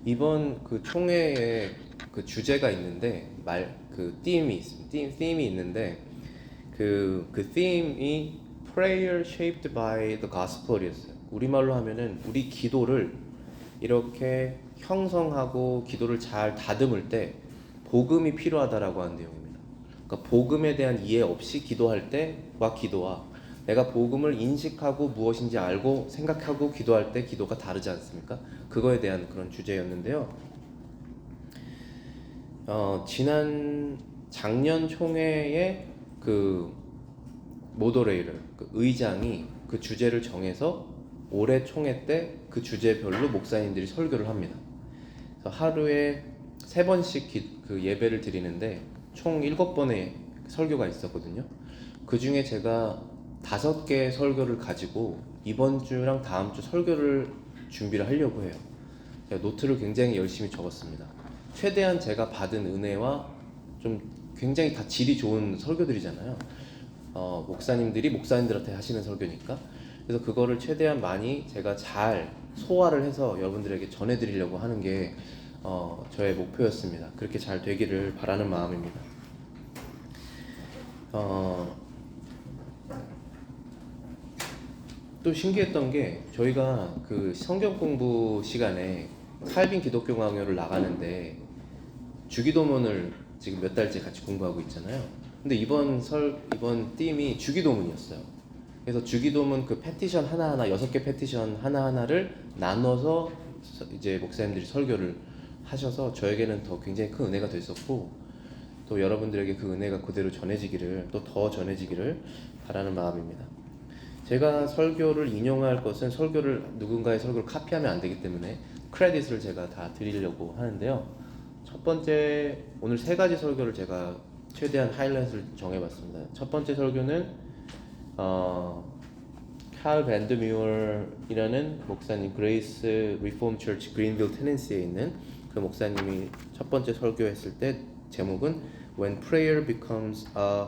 이번 그 총회에 그 주제가 있는데 그 them이 있습니다. theme이 있는데 그 theme이 prayer shaped by the gospel이었어요. 우리말로 하면은 우리 기도를 이렇게 형성하고 기도를 잘 다듬을 때 복음이 필요하다라고 하는 내용입니다. 그러니까 복음에 대한 이해 없이 기도할 때와 기도와 내가 복음을 인식하고 무엇인지 알고 생각하고 기도할 때 기도가 다르지 않습니까? 그거에 대한 그런 주제였는데요. 지난 작년 총회에 그 모더레이터, 그 의장이 그 주제를 정해서 올해 총회 때 그 주제별로 목사님들이 설교를 합니다. 그래서 하루에 3번씩 그 예배를 드리는데 총 7번의 설교가 있었거든요. 그 중에 제가 5개의 설교를 가지고 이번 주랑 다음 주 설교를 준비를 하려고 해요. 제가 노트를 굉장히 열심히 적었습니다. 최대한 제가 받은 은혜와 좀 굉장히 다 질이 좋은 설교들이잖아요. 목사님들이 목사님들한테 하시는 설교니까. 그래서 그거를 최대한 많이 제가 잘 소화를 해서 여러분들에게 전해드리려고 하는 게 저의 목표였습니다. 그렇게 잘 되기를 바라는 마음입니다. 또 신기했던 게 저희가 그 성경 공부 시간에 칼빈 기독교 강요를 나가는데 주기도문을 지금 몇 달째 같이 공부하고 있잖아요. 근데 이번 띠임이 주기도문이었어요. 그래서 주기도문 그 패티션 하나하나 6개 패티션 하나하나를 나눠서 이제 목사님들이 설교를 하셔서 저에게는 더 굉장히 큰 은혜가 됐었고 또 여러분들에게 그 은혜가 그대로 전해지기를 또 더 전해지기를 바라는 마음입니다. 제가 설교를 인용할 것은 누군가의 설교를 카피하면 안 되기 때문에 크레딧을 제가 다 드리려고 하는데요. 첫 번째 오늘 3가지 설교를 제가 최대한 하이라이트를 정해봤습니다. 첫 번째 설교는 칼 밴드뮤어이라는 목사님 그레이스 리폼 처치 그린빌 테넨시에 있는 그 목사님이 첫 번째 설교했을 때 제목은 When Prayer Becomes a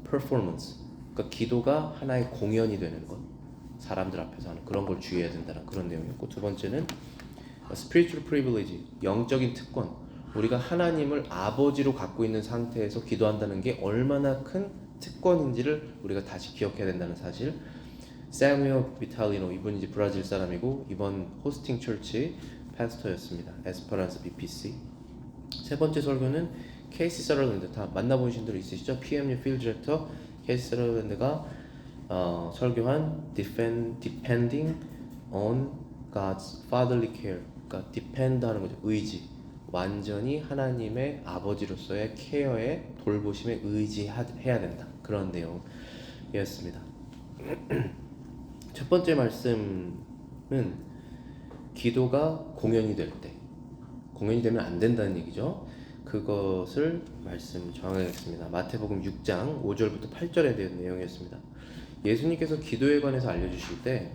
Performance. 그러니까 기도가 하나의 공연이 되는 것, 사람들 앞에서 하는 그런 걸 주의해야 된다는 그런 내용이었고, 두 번째는 Spiritual Privilege, 영적인 특권. 우리가 하나님을 아버지로 갖고 있는 상태에서 기도한다는 게 얼마나 큰 특권인지를 우리가 다시 기억해야 된다는 사실. 사무엘 비탈리노, 이분이 이제 브라질 사람이고 이번 호스팅 처치 파스터였습니다. 에스퍼란스 BPC. 세 번째 설교는 케이시 서더랜드, 다 만나보신 분 있으시죠? PMU 필드 디렉터 케이시 서더랜드가 설교한 Depending on God's Fatherly Care. 그러니까 depend 하는 거죠. 의지. 완전히 하나님의 아버지로서의 케어에 돌보심에 의지해야 된다. 그런 내용이었습니다. 첫 번째 말씀은 기도가 공연이 될 때, 공연이 되면 안 된다는 얘기죠. 그것을 말씀 정하겠습니다. 마태복음 6장 5절부터 8절에 대한 내용이었습니다. 예수님께서 기도에 관해서 알려주실 때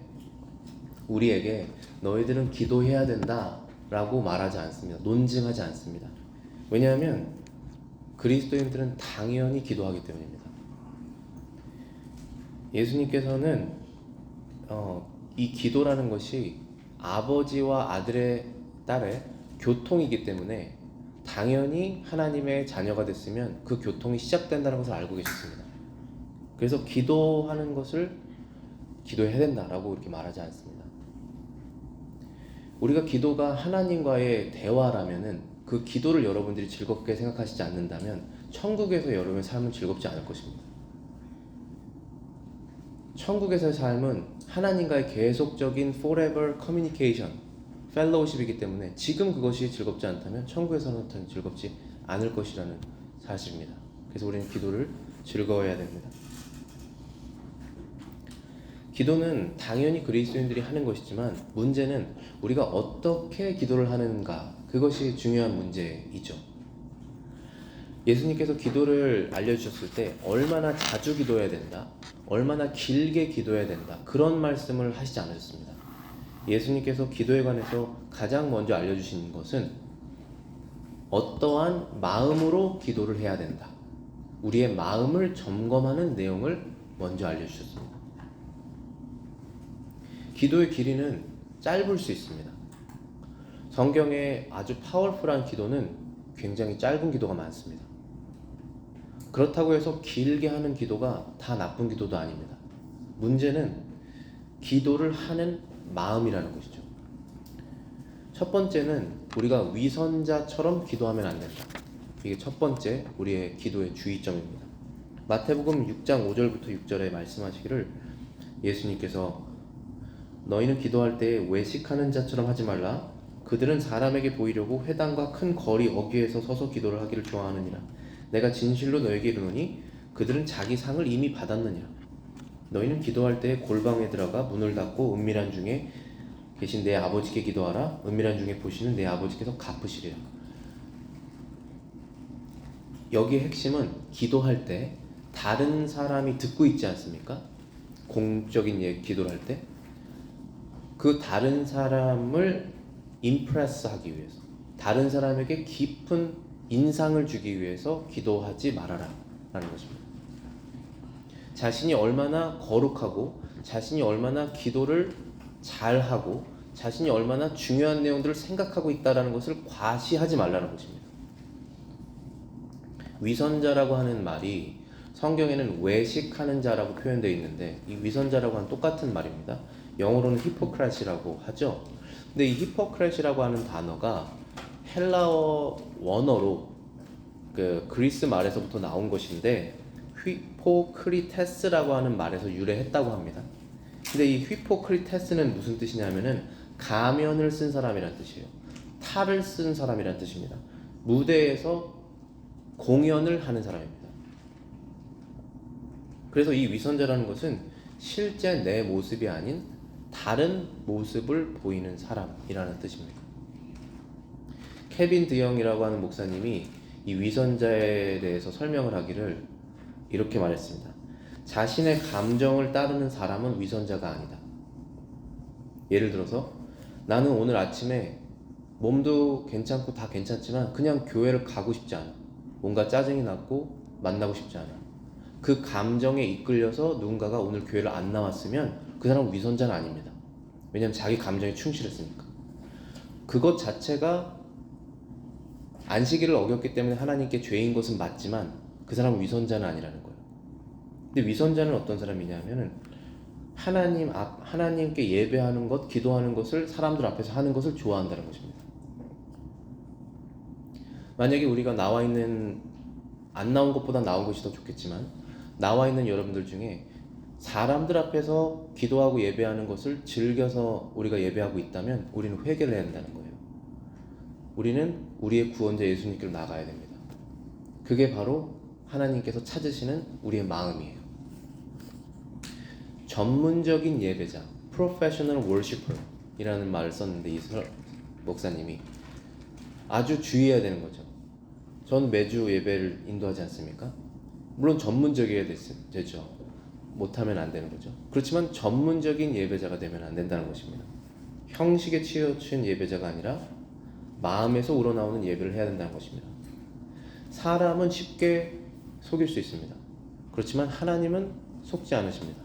우리에게 너희들은 기도해야 된다 라고 말하지 않습니다. 논증하지 않습니다. 왜냐하면 그리스도인들은 당연히 기도하기 때문입니다. 예수님께서는 이 기도라는 것이 아버지와 아들의 딸의 교통이기 때문에 당연히 하나님의 자녀가 됐으면 그 교통이 시작된다는 것을 알고 계셨습니다. 그래서 기도하는 것을 기도해야 된다라고 이렇게 말하지 않습니다. 우리가 기도가 하나님과의 대화라면은 그 기도를 여러분들이 즐겁게 생각하시지 않는다면 천국에서 여러분의 삶은 즐겁지 않을 것입니다. 천국에서의 삶은 하나님과의 계속적인 forever communication, fellowship이기 때문에 지금 그것이 즐겁지 않다면 천국에서는 즐겁지 않을 것이라는 사실입니다. 그래서 우리는 기도를 즐거워해야 됩니다. 기도는 당연히 그리스도인들이 하는 것이지만 문제는 우리가 어떻게 기도를 하는가, 그것이 중요한 문제이죠. 예수님께서 기도를 알려주셨을 때 얼마나 자주 기도해야 된다, 얼마나 길게 기도해야 된다, 그런 말씀을 하시지 않으셨습니다. 예수님께서 기도에 관해서 가장 먼저 알려주신 것은 어떠한 마음으로 기도를 해야 된다, 우리의 마음을 점검하는 내용을 먼저 알려주셨습니다. 기도의 길이는 짧을 수 있습니다. 성경에 아주 파워풀한 기도는 굉장히 짧은 기도가 많습니다. 그렇다고 해서 길게 하는 기도가 다 나쁜 기도도 아닙니다. 문제는 기도를 하는 마음이라는 것이죠. 첫 번째는 우리가 위선자처럼 기도하면 안 된다. 이게 첫 번째 우리의 기도의 주의점입니다. 마태복음 6장 5절부터 6절에 말씀하시기를 예수님께서 너희는 기도할 때 외식하는 자처럼 하지 말라. 그들은 사람에게 보이려고 회당과 큰 거리 어귀에서 서서 기도를 하기를 좋아하느니라. 내가 진실로 너에게 이르노니 그들은 자기 상을 이미 받았느니라. 너희는 기도할 때 골방에 들어가 문을 닫고 은밀한 중에 계신 내 아버지께 기도하라. 은밀한 중에 보시는 내 아버지께서 갚으시리라. 여기의 핵심은 기도할 때 다른 사람이 듣고 있지 않습니까? 공적인 기도를 할 때 그 다른 사람을 임프레스 하기 위해서, 다른 사람에게 깊은 인상을 주기 위해서 기도하지 말아라 라는 것입니다. 자신이 얼마나 거룩하고 자신이 얼마나 기도를 잘하고 자신이 얼마나 중요한 내용들을 생각하고 있다는 것을 과시하지 말라는 것입니다. 위선자라고 하는 말이 성경에는 외식하는 자라고 표현되어 있는데 이 위선자라고 하는 똑같은 말입니다. 영어로는 히포크라시라고 하죠. 근데 이 히포크라시라고 하는 단어가 헬라어 원어로 그 그리스 말에서부터 나온 것인데 휘포크리테스라고 하는 말에서 유래했다고 합니다. 근데 이 휘포크리테스는 무슨 뜻이냐면은 가면을 쓴 사람이란 뜻이에요. 탈을 쓴 사람이란 뜻입니다. 무대에서 공연을 하는 사람입니다. 그래서 이 위선자라는 것은 실제 내 모습이 아닌 다른 모습을 보이는 사람이라는 뜻입니다. 케빈 드영이라고 하는 목사님이 이 위선자에 대해서 설명을 하기를 이렇게 말했습니다. 자신의 감정을 따르는 사람은 위선자가 아니다. 예를 들어서 나는 오늘 아침에 몸도 괜찮고 다 괜찮지만 그냥 교회를 가고 싶지 않아. 뭔가 짜증이 났고 만나고 싶지 않아. 그 감정에 이끌려서 누군가가 오늘 교회를 안 나왔으면 그 사람은 위선자는 아닙니다. 왜냐하면 자기 감정에 충실했으니까. 그것 자체가 안식일을 어겼기 때문에 하나님께 죄인 것은 맞지만 그 사람은 위선자는 아니라는 거예요. 근데 위선자는 어떤 사람이냐면은 하나님께 예배하는 것, 기도하는 것을 사람들 앞에서 하는 것을 좋아한다는 것입니다. 만약에 우리가 안 나온 것보다 나온 것이 더 좋겠지만 나와 있는 여러분들 중에 사람들 앞에서 기도하고 예배하는 것을 즐겨서 우리가 예배하고 있다면 우리는 회개를 해야 한다는 거예요. 우리는 우리의 구원자 예수님께로 나가야 됩니다. 그게 바로 하나님께서 찾으시는 우리의 마음이에요. 전문적인 예배자, professional worshipper 이라는 말을 썼는데 이 목사님이 아주 주의해야 되는 거죠. 전 매주 예배를 인도하지 않습니까? 물론 전문적이어야 되죠. 못하면 안 되는 거죠. 그렇지만 전문적인 예배자가 되면 안 된다는 것입니다. 형식에 치우친 예배자가 아니라 마음에서 우러나오는 예배를 해야 된다는 것입니다. 사람은 쉽게 속일 수 있습니다. 그렇지만 하나님은 속지 않으십니다.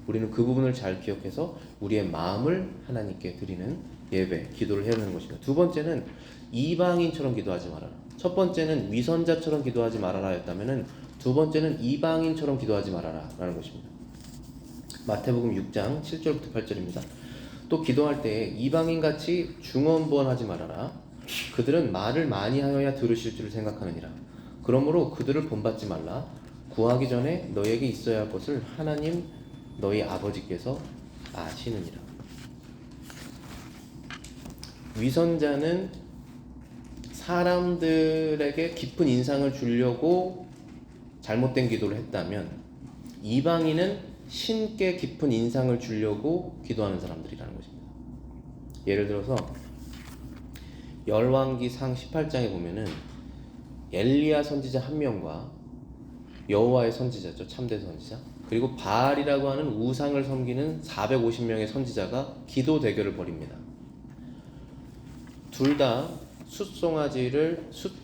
우리는 그 부분을 잘 기억해서 우리의 마음을 하나님께 드리는 예배, 기도를 해야 하는 것입니다. 두 번째는 이방인처럼 기도하지 말아라. 첫 번째는 위선자처럼 기도하지 말아라 였다면은 두 번째는 이방인처럼 기도하지 말아라 라는 것입니다. 마태복음 6장 7절부터 8절입니다. 또 기도할 때 이방인같이 중언부언하지 말아라. 그들은 말을 많이 하여야 들으실 줄 생각하느니라. 그러므로 그들을 본받지 말라. 구하기 전에 너에게 있어야 할 것을 하나님 너희 아버지께서 아시느니라. 위선자는 사람들에게 깊은 인상을 주려고 잘못된 기도를 했다면 이방인은 신께 깊은 인상을 주려고 기도하는 사람들이라는 것입니다. 예를 들어서 열왕기상 18장에 보면은 엘리야 선지자 한 명과 여호와의 선지자죠, 참된 선지자, 그리고 바알이라고 하는 우상을 섬기는 450명의 선지자가 기도 대결을 벌입니다. 둘 다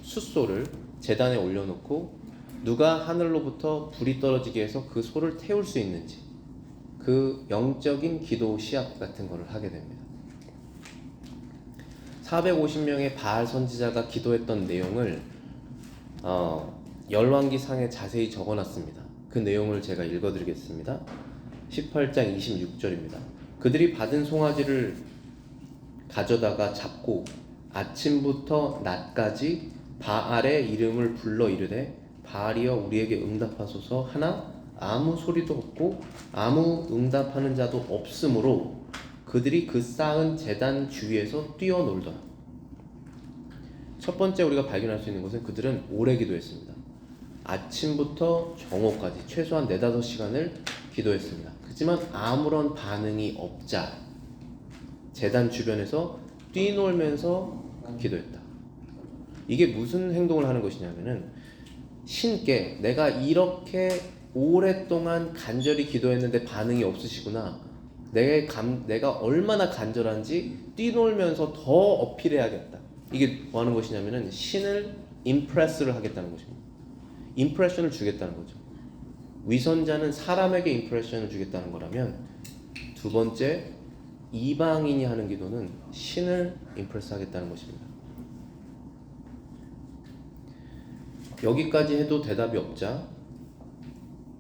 숫소를 제단에 올려놓고 누가 하늘로부터 불이 떨어지게 해서 그 소를 태울 수 있는지, 그 영적인 기도 시합 같은 거를 하게 됩니다. 450명의 바알 선지자가 기도했던 내용을 열왕기상에 자세히 적어놨습니다. 그 내용을 제가 읽어드리겠습니다. 18장 26절입니다. 그들이 받은 송아지를 가져다가 잡고 아침부터 낮까지 바알의 이름을 불러 이르되 바알이여 우리에게 응답하소서 하나 아무 소리도 없고 아무 응답하는 자도 없으므로 그들이 그 쌓은 제단 주위에서 뛰어놀더라. 첫 번째 우리가 발견할 수 있는 것은 그들은 오래 기도했습니다. 아침부터 정오까지 최소한 4-5시간을 기도했습니다. 하지만 아무런 반응이 없자 제단 주변에서 뛰놀면서 기도했다. 이게 무슨 행동을 하는 것이냐면은 신께 내가 이렇게 오랫동안 간절히 기도했는데 반응이 없으시구나. 내가 얼마나 간절한지 뛰놀면서 더 어필해야겠다. 이게 뭐 하는 것이냐면은 신을 임프레스를 하겠다는 것입니다. 임프레션을 주겠다는 거죠. 위선자는 사람에게 임프레션을 주겠다는 거라면 두 번째 이방인이 하는 기도는 신을 임프레스 하겠다는 것입니다. 여기까지 해도 대답이 없자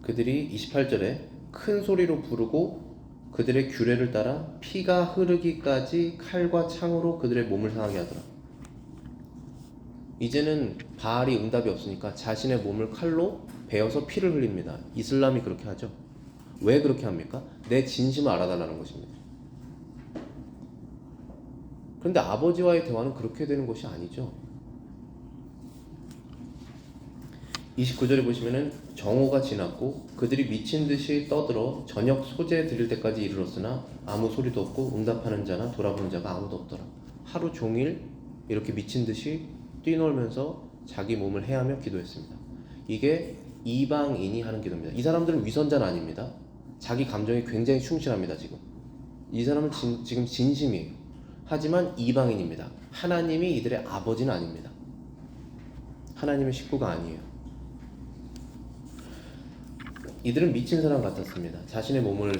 그들이 28절에 큰 소리로 부르고 그들의 규례를 따라 피가 흐르기까지 칼과 창으로 그들의 몸을 상하게 하더라. 이제는 바알이 응답이 없으니까 자신의 몸을 칼로 베어서 피를 흘립니다. 이슬람이 그렇게 하죠. 왜 그렇게 합니까? 내 진심을 알아달라는 것입니다. 그런데 아버지와의 대화는 그렇게 되는 것이 아니죠. 29절에 보시면은 정오가 지났고 그들이 미친 듯이 떠들어 저녁 소재 드릴 때까지 이르렀으나 아무 소리도 없고 응답하는 자나 돌아보는 자가 아무도 없더라. 하루 종일 이렇게 미친 듯이 뛰놀면서 자기 몸을 해하며 기도했습니다. 이게 이방인이 하는 기도입니다. 이 사람들은 위선자는 아닙니다. 자기 감정이 굉장히 충실합니다. 이 사람은 지금 진심이에요. 하지만 이방인입니다. 하나님이 이들의 아버지는 아닙니다. 하나님의 식구가 아니에요. 이들은 미친 사람 같았습니다. 자신의 몸을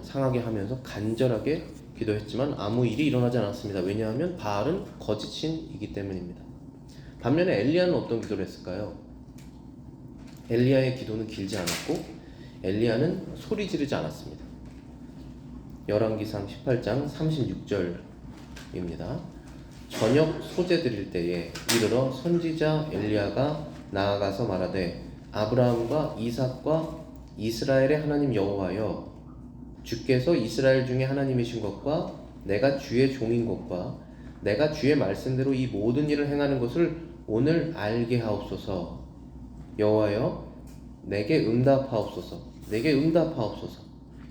상하게 하면서 간절하게 기도했지만 아무 일이 일어나지 않았습니다. 왜냐하면 바알은 거짓신이기 때문입니다. 반면에 엘리야는 어떤 기도를 했을까요? 엘리야의 기도는 길지 않았고 엘리야는 소리 지르지 않았습니다. 열왕기상 18장 36절입니다. 저녁 소재 드릴 때에 이르러 선지자 엘리야가 나아가서 말하되 아브라함과 이삭과 이스라엘의 하나님 여호와여 주께서 이스라엘 중에 하나님이신 것과 내가 주의 종인 것과 내가 주의 말씀대로 이 모든 일을 행하는 것을 오늘 알게 하옵소서. 여호와여 내게 응답하옵소서. 내게 응답하옵소서.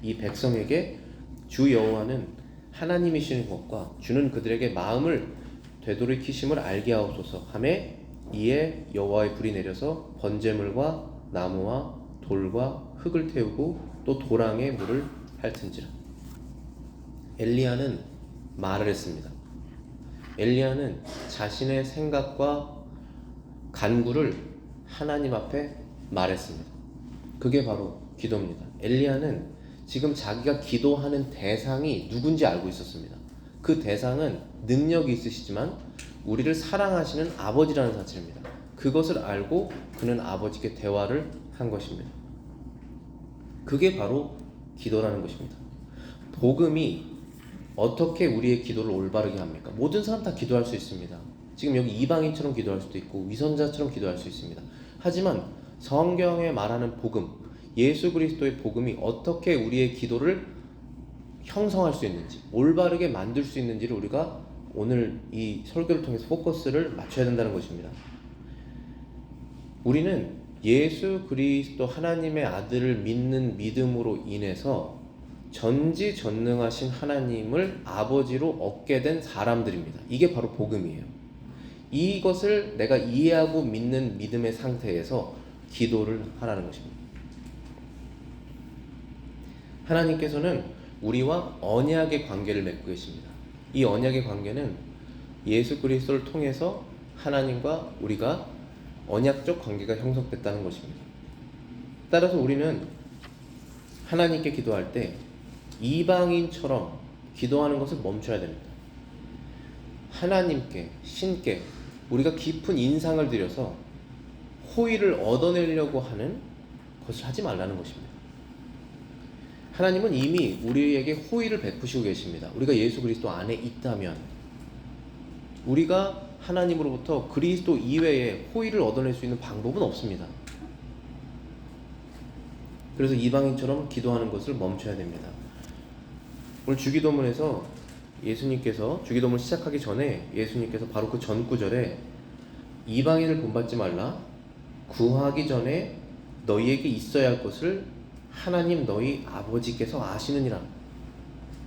이 백성에게 주 여호와는 하나님이시는 것과 주는 그들에게 마음을 되돌이키심을 알게 하옵소서 하매 이에 여호와의 불이 내려서 번제물과 나무와 돌과 흙을 태우고 또 도랑에 물을 핥은지라. 엘리야는 말을 했습니다. 엘리야는 자신의 생각과 간구를 하나님 앞에 말했습니다. 그게 바로 기도입니다. 엘리야는 지금 자기가 기도하는 대상이 누군지 알고 있었습니다. 그 대상은 능력이 있으시지만 우리를 사랑하시는 아버지라는 사실입니다. 그것을 알고 그는 아버지께 대화를 한 것입니다. 그게 바로 기도라는 것입니다. 복음이 어떻게 우리의 기도를 올바르게 합니까? 모든 사람 다 기도할 수 있습니다. 지금 여기 이방인처럼 기도할 수도 있고 위선자처럼 기도할 수 있습니다. 하지만 성경에 말하는 복음, 예수 그리스도의 복음이 어떻게 우리의 기도를 형성할 수 있는지, 올바르게 만들 수 있는지를 우리가 오늘 이 설교를 통해서 포커스를 맞춰야 된다는 것입니다. 우리는 예수 그리스도 하나님의 아들을 믿는 믿음으로 인해서 전지전능하신 하나님을 아버지로 얻게 된 사람들입니다. 이게 바로 복음이에요. 이것을 내가 이해하고 믿는 믿음의 상태에서 기도를 하라는 것입니다. 하나님께서는 우리와 언약의 관계를 맺고 계십니다. 이 언약의 관계는 예수 그리스도를 통해서 하나님과 우리가 언약적 관계가 형성됐다는 것입니다. 따라서 우리는 하나님께 기도할 때 이방인처럼 기도하는 것을 멈춰야 됩니다. 하나님께, 신께 우리가 깊은 인상을 들여서 호의를 얻어내려고 하는 것을 하지 말라는 것입니다. 하나님은 이미 우리에게 호의를 베푸시고 계십니다. 우리가 예수 그리스도 안에 있다면 우리가 하나님으로부터 그리스도 이외에 호의를 얻어낼 수 있는 방법은 없습니다. 그래서 이방인처럼 기도하는 것을 멈춰야 됩니다. 오늘 주기도문에서 예수님께서 주기도문 시작하기 전에 예수님께서 바로 그 전 구절에 이방인을 본받지 말라, 구하기 전에 너희에게 있어야 할 것을 하나님 너희 아버지께서 아시느니라.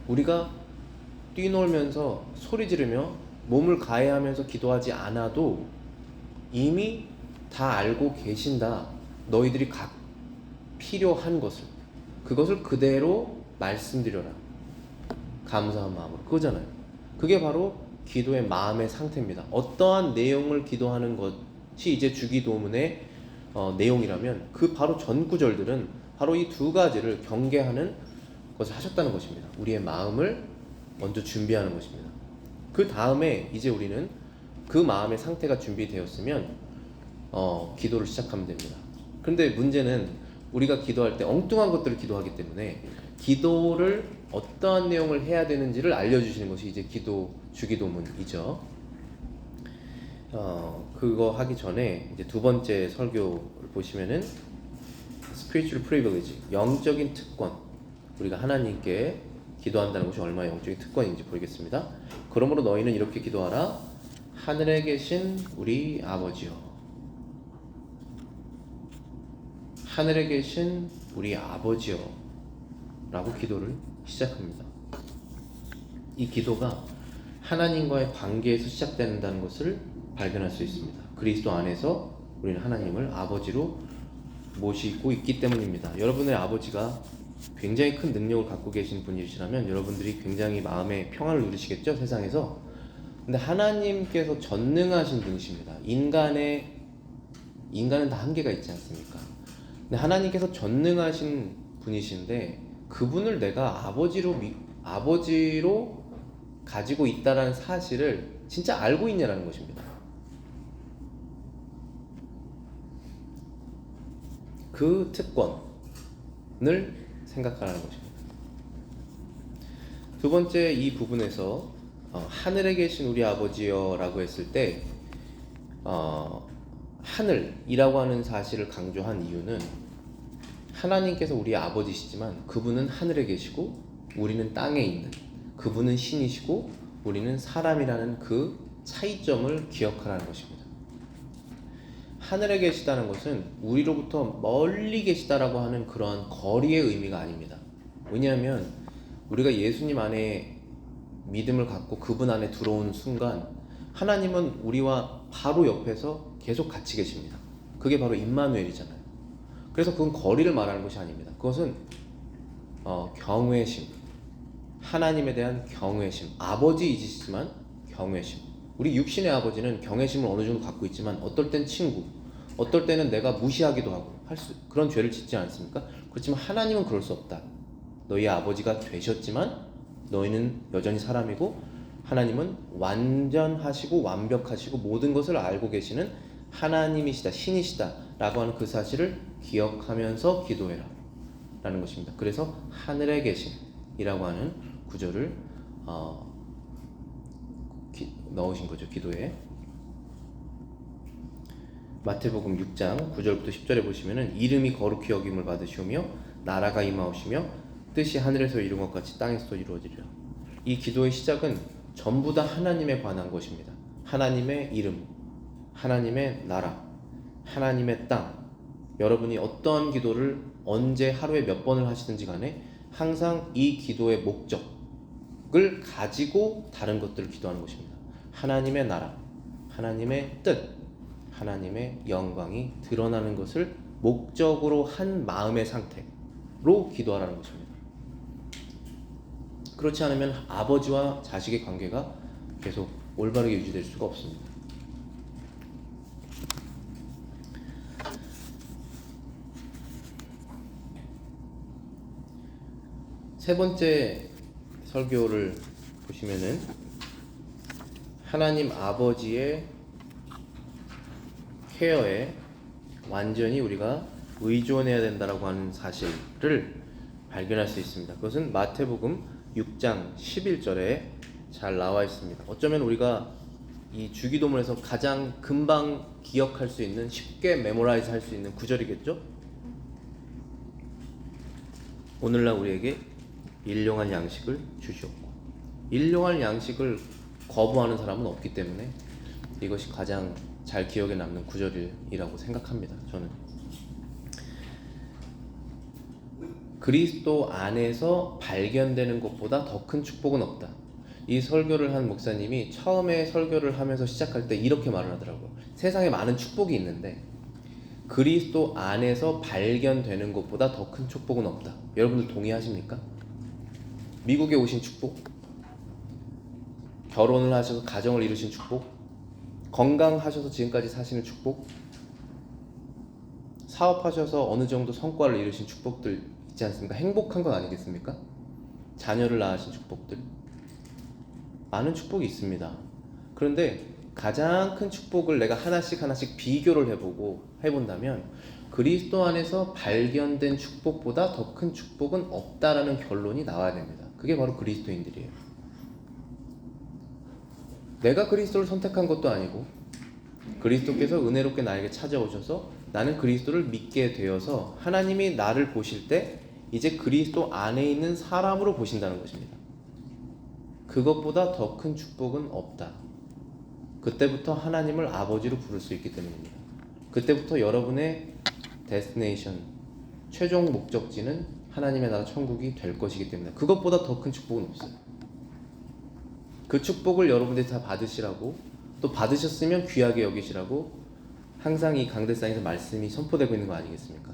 우리가 뛰놀면서 소리 지르며 몸을 가해하면서 기도하지 않아도 이미 다 알고 계신다. 너희들이 각 필요한 것을, 그것을 그대로 말씀드려라. 감사한 마음으로. 그거잖아요. 그게 바로 기도의 마음의 상태입니다. 어떠한 내용을 기도하는 것이 이제 주기도문의 내용이라면 그 바로 전 구절들은 바로 이 두 가지를 경계하는 것을 하셨다는 것입니다. 우리의 마음을 먼저 준비하는 것입니다. 그 다음에 이제 우리는 그 마음의 상태가 준비되었으면 기도를 시작하면 됩니다. 그런데 문제는 우리가 기도할 때 엉뚱한 것들을 기도하기 때문에 기도를 어떠한 내용을 해야 되는지를 알려주시는 것이 이제 주기도문이죠. 그거 하기 전에 이제 두 번째 설교를 보시면은 spiritual privilege, 영적인 특권. 우리가 하나님께 기도한다는 것이 얼마나 영적인 특권인지 보이겠습니다. 그러므로 너희는 이렇게 기도하라. 하늘에 계신 우리 아버지여. 하늘에 계신 우리 아버지여 라고 기도를 시작합니다. 이 기도가 하나님과의 관계에서 시작된다는 것을 발견할 수 있습니다. 그리스도 안에서 우리는 하나님을 아버지로 모시고 있기 때문입니다. 여러분의 아버지가 굉장히 큰 능력을 갖고 계신 분이시라면 여러분들이 굉장히 마음의 평안을 누리시겠죠, 세상에서. 근데 하나님께서 전능하신 분이십니다. 인간은 다 한계가 있지 않습니까? 근데 하나님께서 전능하신 분이신데 그분을 내가 아버지로 가지고 있다라는 사실을 진짜 알고 있냐라는 것입니다. 그 특권을 생각하라는 것입니다. 두 번째 이 부분에서 하늘에 계신 우리 아버지여 라고 했을 때 하늘이라고 하는 사실을 강조한 이유는 하나님께서 우리 아버지시지만 그분은 하늘에 계시고 우리는 땅에 있는, 그분은 신이시고 우리는 사람이라는 그 차이점을 기억하라는 것입니다. 하늘에 계시다는 것은 우리로부터 멀리 계시다라고 하는 그러한 거리의 의미가 아닙니다. 왜냐하면 우리가 예수님 안에 믿음을 갖고 그분 안에 들어오는 순간 하나님은 우리와 바로 옆에서 계속 같이 계십니다. 그게 바로 임마누엘이잖아요. 그래서 그건 거리를 말하는 것이 아닙니다. 그것은 경외심, 하나님에 대한 경외심, 아버지이시지만 경외심. 우리 육신의 아버지는 경외심을 어느 정도 갖고 있지만 어떨 땐 친구, 어떨 때는 내가 무시하기도 하고 그런 죄를 짓지 않습니까? 그렇지만 하나님은 그럴 수 없다. 너희 아버지가 되셨지만 너희는 여전히 사람이고 하나님은 완전하시고 완벽하시고 모든 것을 알고 계시는 하나님이시다, 신이시다 라고 하는 그 사실을 기억하면서 기도해라 라는 것입니다. 그래서 하늘에 계신이라고 하는 구절을 넣으신 거죠, 기도에. 마태복음 6장 9절부터 10절에 보시면은 이름이 거룩히 여김을 받으시오며 나라가 임하오시며 뜻이 하늘에서 이룬 것 같이 땅에서도 이루어지리라. 이 기도의 시작은 전부 다 하나님에 관한 것입니다. 하나님의 이름, 하나님의 나라, 하나님의 땅. 여러분이 어떠한 기도를 언제 하루에 몇 번을 하시든지 간에 항상 이 기도의 목적을 가지고 다른 것들을 기도하는 것입니다. 하나님의 나라, 하나님의 뜻, 하나님의 영광이 드러나는 것을 목적으로 한 마음의 상태로 기도하라는 것입니다. 그렇지 않으면 아버지와 자식의 관계가 계속 올바르게 유지될 수가 없습니다. 세 번째 설교를 보시면은 하나님 아버지의 케어에 완전히 우리가 의존해야 된다라고 하는 사실을 발견할 수 있습니다. 그것은 마태복음 6장 11절에 잘 나와 있습니다. 어쩌면 우리가 이 주기도문에서 가장 금방 기억할 수 있는, 쉽게 메모라이즈 할 수 있는 구절이겠죠? 오늘날 우리에게 일용할 양식을 주시옵고. 일용할 양식을 거부하는 사람은 없기 때문에 이것이 가장 잘 기억에 남는 구절이라고 생각합니다. 저는 그리스도 안에서 발견되는 것보다 더 큰 축복은 없다. 이 설교를 한 목사님이 처음에 설교를 하면서 시작할 때 이렇게 말을 하더라고요. 세상에 많은 축복이 있는데 그리스도 안에서 발견되는 것보다 더 큰 축복은 없다. 여러분들 동의하십니까? 미국에 오신 축복, 결혼을 하셔서 가정을 이루신 축복, 건강하셔서 지금까지 사시는 축복, 사업하셔서 어느 정도 성과를 이루신 축복들 있지 않습니까? 행복한 건 아니겠습니까? 자녀를 낳으신 축복들, 많은 축복이 있습니다. 그런데 가장 큰 축복을 내가 하나씩 비교를 해본다면 그리스도 안에서 발견된 축복보다 더 큰 축복은 없다라는 결론이 나와야 됩니다. 그게 바로 그리스도인들이에요. 내가 그리스도를 선택한 것도 아니고 그리스도께서 은혜롭게 나에게 찾아오셔서 나는 그리스도를 믿게 되어서 하나님이 나를 보실 때 이제 그리스도 안에 있는 사람으로 보신다는 것입니다. 그것보다 더 큰 축복은 없다. 그때부터 하나님을 아버지로 부를 수 있기 때문입니다. 그때부터 여러분의 데스티네이션, 최종 목적지는 하나님의 나라 천국이 될 것이기 때문에 그것보다 더 큰 축복은 없어요. 그 축복을 여러분들이 다 받으시라고, 또 받으셨으면 귀하게 여기시라고 항상 이 강대상에서 말씀이 선포되고 있는 거 아니겠습니까?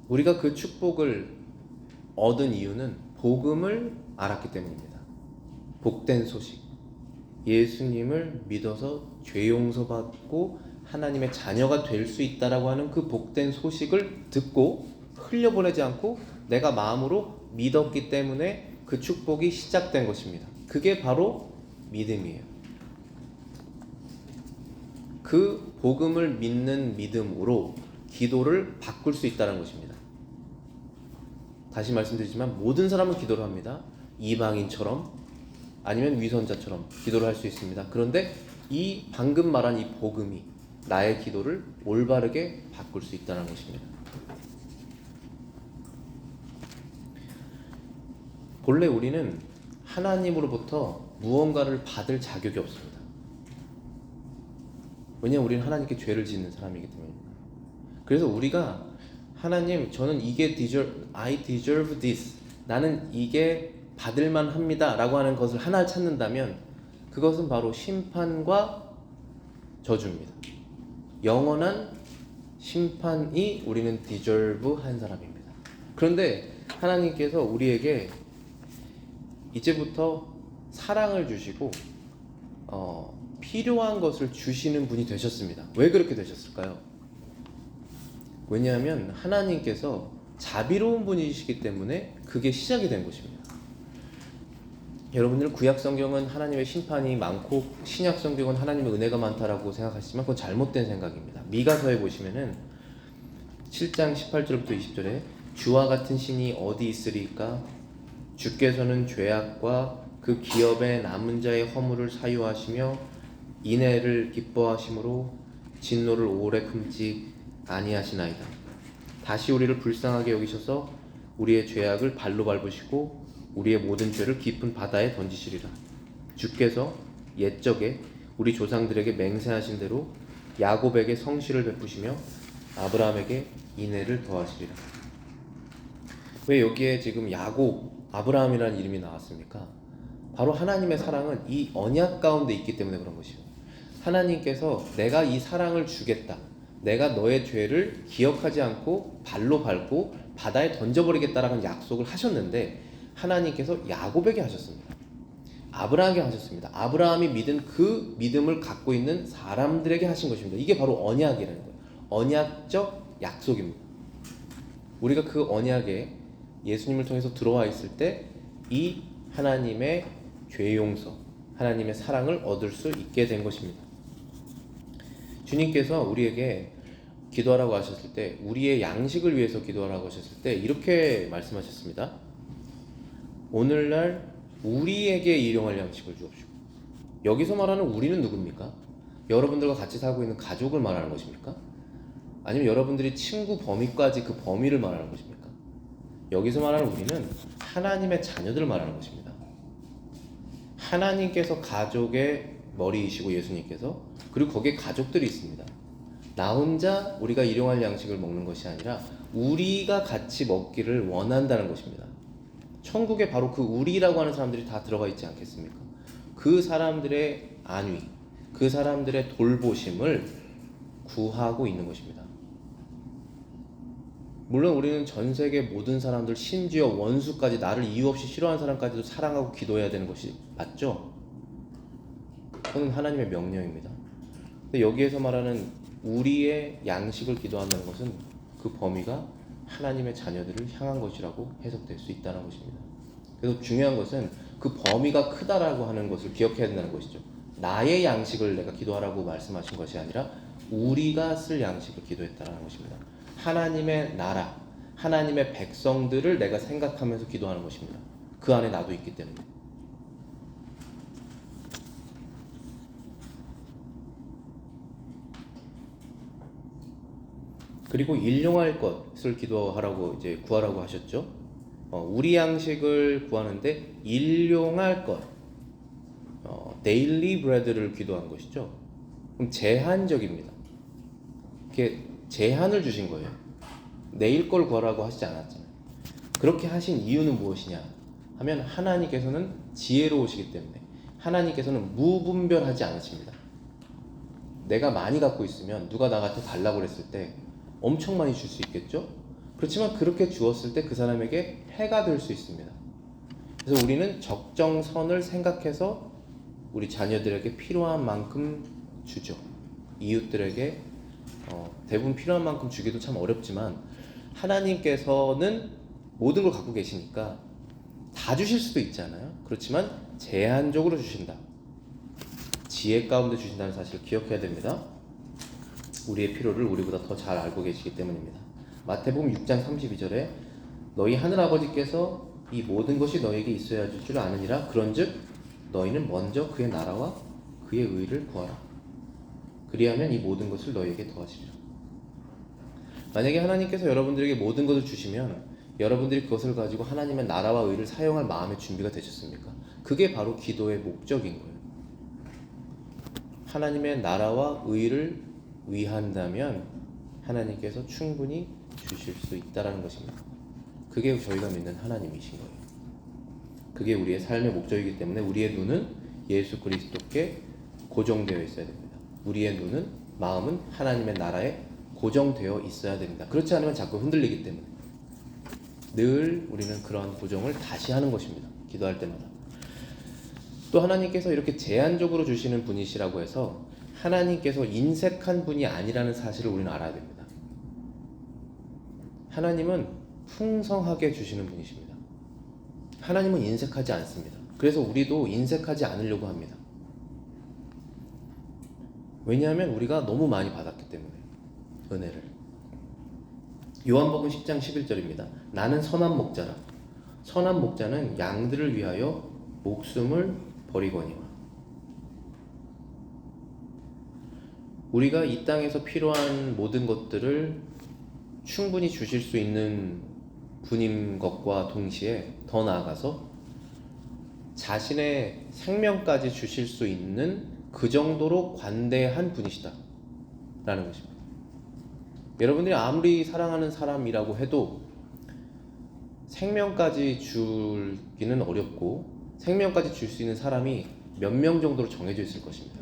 우리가 그 축복을 얻은 이유는 복음을 알았기 때문입니다. 복된 소식, 예수님을 믿어서 죄 용서받고 하나님의 자녀가 될 수 있다라고 하는 그 복된 소식을 듣고 흘려보내지 않고 내가 마음으로 믿었기 때문에 그 축복이 시작된 것입니다. 그게 바로 믿음이에요. 그 복음을 믿는 믿음으로 기도를 바꿀 수 있다는 것입니다. 다시 말씀드리지만 모든 사람은 기도를 합니다. 이방인처럼 아니면 위선자처럼 기도를 할 수 있습니다. 그런데 이 방금 말한 이 복음이 나의 기도를 올바르게 바꿀 수 있다는 것입니다. 본래 우리는 하나님으로부터 무언가를 받을 자격이 없습니다. 왜냐하면 우리는 하나님께 죄를 짓는 사람이기 때문입니다. 그래서 우리가 하나님, 저는 이게 I deserve this, 나는 이게 받을만 합니다 라고 하는 것을 하나 찾는다면 그것은 바로 심판과 저주입니다. 영원한 심판이 우리는 deserve 한 사람입니다. 그런데 하나님께서 우리에게 이제부터 사랑을 주시고 필요한 것을 주시는 분이 되셨습니다. 왜 그렇게 되셨을까요? 왜냐하면 하나님께서 자비로운 분이시기 때문에 그게 시작이 된 것입니다. 여러분들 구약 성경은 하나님의 심판이 많고 신약 성경은 하나님의 은혜가 많다라고 생각하시지만 그건 잘못된 생각입니다. 미가서에 보시면은 7장 18절부터 20절에 주와 같은 신이 어디 있으리까? 주께서는 죄악과 그 기업의 남은 자의 허물을 사유하시며 인애를 기뻐하심으로 진노를 오래 금지 아니하시나이다. 다시 우리를 불쌍하게 여기셔서 우리의 죄악을 발로 밟으시고 우리의 모든 죄를 깊은 바다에 던지시리라. 주께서 옛적에 우리 조상들에게 맹세하신 대로 야곱에게 성실을 베푸시며 아브라함에게 인애를 더하시리라. 왜 여기에 지금 야곱, 아브라함이라는 이름이 나왔습니까? 바로 하나님의 사랑은 이 언약 가운데 있기 때문에 그런 것이에요. 하나님께서 내가 이 사랑을 주겠다, 내가 너의 죄를 기억하지 않고 발로 밟고 바다에 던져버리겠다라는 약속을 하셨는데 하나님께서 야곱에게 하셨습니다. 아브라함에게 하셨습니다. 아브라함이 믿은 그 믿음을 갖고 있는 사람들에게 하신 것입니다. 이게 바로 언약이라는 거예요. 언약적 약속입니다. 우리가 그 언약에 예수님을 통해서 들어와 있을 때 이 하나님의 죄 용서, 하나님의 사랑을 얻을 수 있게 된 것입니다. 주님께서 우리에게 기도하라고 하셨을 때, 우리의 양식을 위해서 기도하라고 하셨을 때 이렇게 말씀하셨습니다. 오늘날 우리에게 일용할 양식을 주옵시고. 여기서 말하는 우리는 누굽니까? 여러분들과 같이 살고 있는 가족을 말하는 것입니까? 아니면 여러분들이 친구 범위까지 그 범위를 말하는 것입니까? 여기서 말하는 우리는 하나님의 자녀들을 말하는 것입니다. 하나님께서 가족의 머리이시고 예수님께서, 그리고 거기에 가족들이 있습니다. 나 혼자 우리가 일용할 양식을 먹는 것이 아니라 우리가 같이 먹기를 원한다는 것입니다. 천국에 바로 그 우리라고 하는 사람들이 다 들어가 있지 않겠습니까? 그 사람들의 안위, 그 사람들의 돌보심을 구하고 있는 것입니다. 물론 우리는 전 세계 모든 사람들, 심지어 원수까지, 나를 이유 없이 싫어하는 사람까지도 사랑하고 기도해야 되는 것이 맞죠? 그건 하나님의 명령입니다. 근데 여기에서 말하는 우리의 양식을 기도한다는 것은 그 범위가 하나님의 자녀들을 향한 것이라고 해석될 수 있다는 것입니다. 그래서 중요한 것은 그 범위가 크다라고 하는 것을 기억해야 된다는 것이죠. 나의 양식을 내가 기도하라고 말씀하신 것이 아니라 우리가 쓸 양식을 기도했다는 것입니다. 하나님의 나라, 하나님의 백성들을 내가 생각하면서 기도하는 것입니다. 그 안에 나도 있기 때문에. 그리고 일용할 것을 기도하라고, 이제 구하라고 하셨죠. 우리 양식을 구하는데 일용할 것, daily bread를 기도한 것이죠. 그럼 제한적입니다. 이렇게 제한을 주신 거예요. 내일 걸 구하라고 하시지 않았잖아요. 그렇게 하신 이유는 무엇이냐 하면, 하나님께서는 지혜로우시기 때문에, 하나님께서는 무분별하지 않으십니다. 내가 많이 갖고 있으면 누가 나한테 달라고 그랬을 때 엄청 많이 줄 수 있겠죠? 그렇지만 그렇게 주었을 때 그 사람에게 해가 될 수 있습니다. 그래서 우리는 적정선을 생각해서 우리 자녀들에게 필요한 만큼 주죠. 이웃들에게 대부분 필요한 만큼 주기도 참 어렵지만, 하나님께서는 모든 걸 갖고 계시니까 다 주실 수도 있잖아요. 그렇지만 제한적으로 주신다. 지혜 가운데 주신다는 사실을 기억해야 됩니다. 우리의 필요를 우리보다 더 잘 알고 계시기 때문입니다. 마태복음 6장 32절에 너희 하늘아버지께서 이 모든 것이 너에게 있어야 할 줄 아느니라. 그런즉 너희는 먼저 그의 나라와 그의 의를 구하라. 그리하면 이 모든 것을 너희에게 더하시리라. 만약에 하나님께서 여러분들에게 모든 것을 주시면 여러분들이 그것을 가지고 하나님의 나라와 의를 사용할 마음의 준비가 되셨습니까? 그게 바로 기도의 목적인 거예요. 하나님의 나라와 의를 위한다면 하나님께서 충분히 주실 수 있다는 것입니다. 그게 저희가 믿는 하나님이신 거예요. 그게 우리의 삶의 목적이기 때문에 우리의 눈은 예수 그리스도께 고정되어 있어야 됩니다. 우리의 눈은, 마음은 하나님의 나라에 고정되어 있어야 됩니다. 그렇지 않으면 자꾸 흔들리기 때문에 늘 우리는 그러한 고정을 다시 하는 것입니다. 기도할 때마다. 또 하나님께서 이렇게 제한적으로 주시는 분이시라고 해서 하나님께서 인색한 분이 아니라는 사실을 우리는 알아야 됩니다. 하나님은 풍성하게 주시는 분이십니다. 하나님은 인색하지 않습니다. 그래서 우리도 인색하지 않으려고 합니다. 왜냐하면 우리가 너무 많이 받았기 때문에, 은혜를. 요한복음 10장 11절입니다. 나는 선한 목자라. 선한 목자는 양들을 위하여 목숨을 버리거니와. 우리가 이 땅에서 필요한 모든 것들을 충분히 주실 수 있는 분인 것과 동시에 더 나아가서 자신의 생명까지 주실 수 있는 그 정도로 관대한 분이시다 라는 것입니다. 여러분들이 아무리 사랑하는 사람이라고 해도 생명까지 주기는 어렵고, 생명까지 줄 수 있는 사람이 몇 명 정도로 정해져 있을 것입니다.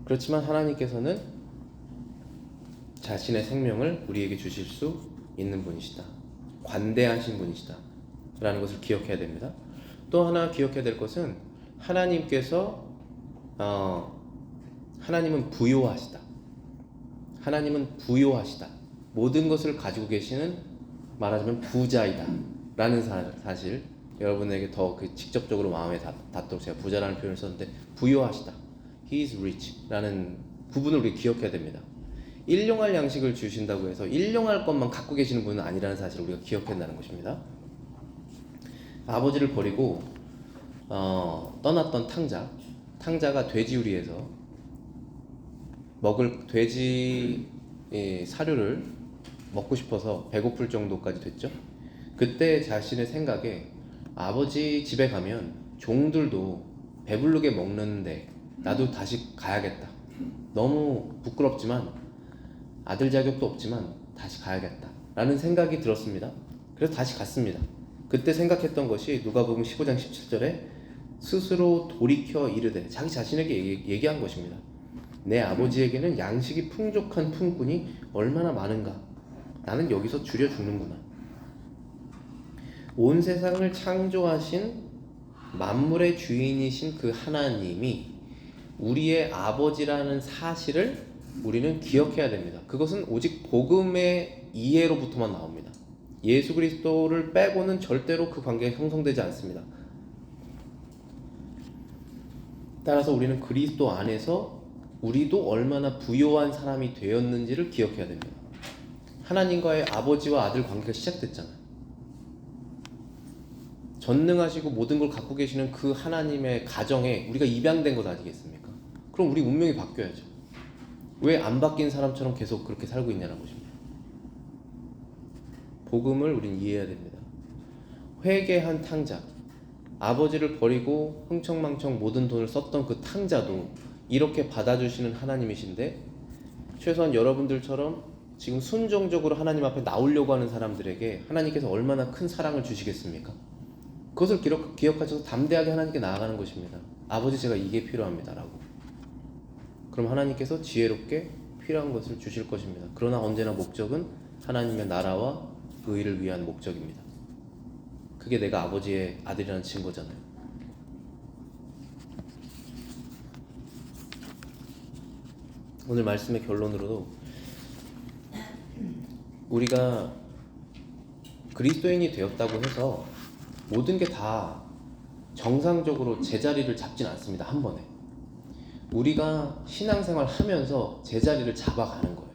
그렇지만 하나님께서는 자신의 생명을 우리에게 주실 수 있는 분이시다, 관대하신 분이시다 라는 것을 기억해야 됩니다. 또 하나 기억해야 될 것은 하나님께서 하나님은 부요하시다. 하나님은 부요하시다. 모든 것을 가지고 계시는 말하자면 부자이다 라는 사실, 여러분에게 더 그 직접적으로 마음에 닿도록 제가 부자라는 표현을 썼는데, 부유하시다, he is rich 라는 부분을 우리가 기억해야 됩니다. 일용할 양식을 주신다고 해서 일용할 것만 갖고 계시는 분은 아니라는 사실을 우리가 기억해야 한다는 것입니다. 아버지를 버리고 떠났던 탕자가 돼지우리에서 먹을 돼지 사료를 먹고 싶어서 배고플 정도까지 됐죠. 그때 자신의 생각에 아버지 집에 가면 종들도 배부르게 먹는데 나도 다시 가야겠다. 너무 부끄럽지만 아들 자격도 없지만 다시 가야겠다 라는 생각이 들었습니다. 그래서 다시 갔습니다. 그때 생각했던 것이 누가복음 15장 17절에 스스로 돌이켜 이르되, 자기 자신에게 얘기한 것입니다. 내 아버지에게는 양식이 풍족한 품꾼이 얼마나 많은가. 나는 여기서 줄여 죽는구나. 온 세상을 창조하신 만물의 주인이신 그 하나님이 우리의 아버지라는 사실을 우리는 기억해야 됩니다. 그것은 오직 복음의 이해로부터만 나옵니다. 예수 그리스도를 빼고는 절대로 그 관계가 형성되지 않습니다. 따라서 우리는 그리스도 안에서 우리도 얼마나 부요한 사람이 되었는지를 기억해야 됩니다. 하나님과의 아버지와 아들 관계가 시작됐잖아요. 전능하시고 모든 걸 갖고 계시는 그 하나님의 가정에 우리가 입양된 것 아니겠습니까? 그럼 우리 운명이 바뀌어야죠. 왜 안 바뀐 사람처럼 계속 그렇게 살고 있냐는 것입니다. 복음을 우린 이해해야 됩니다. 회개한 탕자, 아버지를 버리고 흥청망청 모든 돈을 썼던 그 탕자도 이렇게 받아주시는 하나님이신데, 최소한 여러분들처럼 지금 순종적으로 하나님 앞에 나오려고 하는 사람들에게 하나님께서 얼마나 큰 사랑을 주시겠습니까? 그것을 기억하셔서 담대하게 하나님께 나아가는 것입니다. 아버지, 제가 이게 필요합니다 라고. 그럼 하나님께서 지혜롭게 필요한 것을 주실 것입니다. 그러나 언제나 목적은 하나님의 나라와 의를 위한 목적입니다. 그게 내가 아버지의 아들이라는 증거잖아요. 오늘 말씀의 결론으로도 우리가 그리스도인이 되었다고 해서 모든 게 다 정상적으로 제자리를 잡진 않습니다. 한 번에. 우리가 신앙생활 하면서 제자리를 잡아가는 거예요.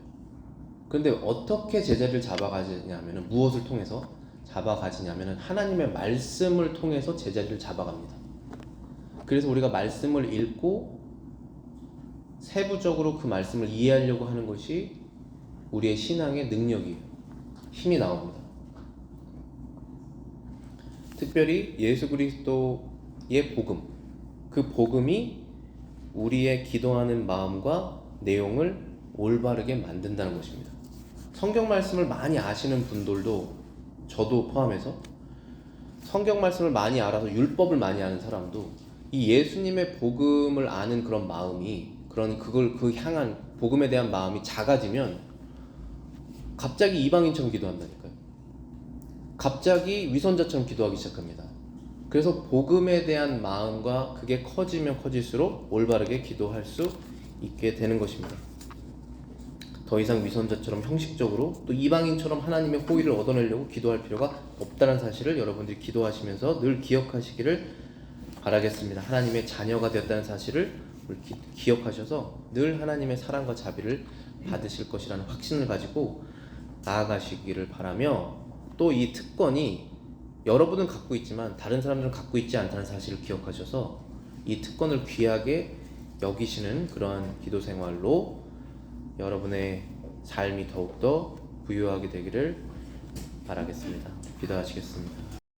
그런데 어떻게 제자리를 잡아가지냐면은, 무엇을 통해서 잡아가지냐면은 하나님의 말씀을 통해서 제자리를 잡아갑니다. 그래서 우리가 말씀을 읽고 세부적으로 그 말씀을 이해하려고 하는 것이 우리의 신앙의 능력이에요. 힘이 나옵니다. 특별히 예수 그리스도의 복음, 그 복음이 우리의 기도하는 마음과 내용을 올바르게 만든다는 것입니다. 성경 말씀을 많이 아시는 분들도, 저도 포함해서 성경 말씀을 많이 알아서 율법을 많이 아는 사람도 이 예수님의 복음을 아는 그런 마음이, 그 향한 복음에 대한 마음이 작아지면 갑자기 이방인처럼 기도한다니까요. 갑자기 위선자처럼 기도하기 시작합니다. 그래서 복음에 대한 마음과 그게 커지면 커질수록 올바르게 기도할 수 있게 되는 것입니다. 더 이상 위선자처럼 형식적으로 또 이방인처럼 하나님의 호의를 얻어내려고 기도할 필요가 없다는 사실을 여러분들이 기도하시면서 늘 기억하시기를 바라겠습니다. 하나님의 자녀가 되었다는 사실을 기억하셔서 늘 하나님의 사랑과 자비를 받으실 것이라는 확신을 가지고 나아가시기를 바라며, 또 이 특권이 여러분은 갖고 있지만 다른 사람들은 갖고 있지 않다는 사실을 기억하셔서 이 특권을 귀하게 여기시는 그러한 기도 생활로 여러분의 삶이 더욱더 부유하게 되기를 바라겠습니다. 기도하시겠습니다.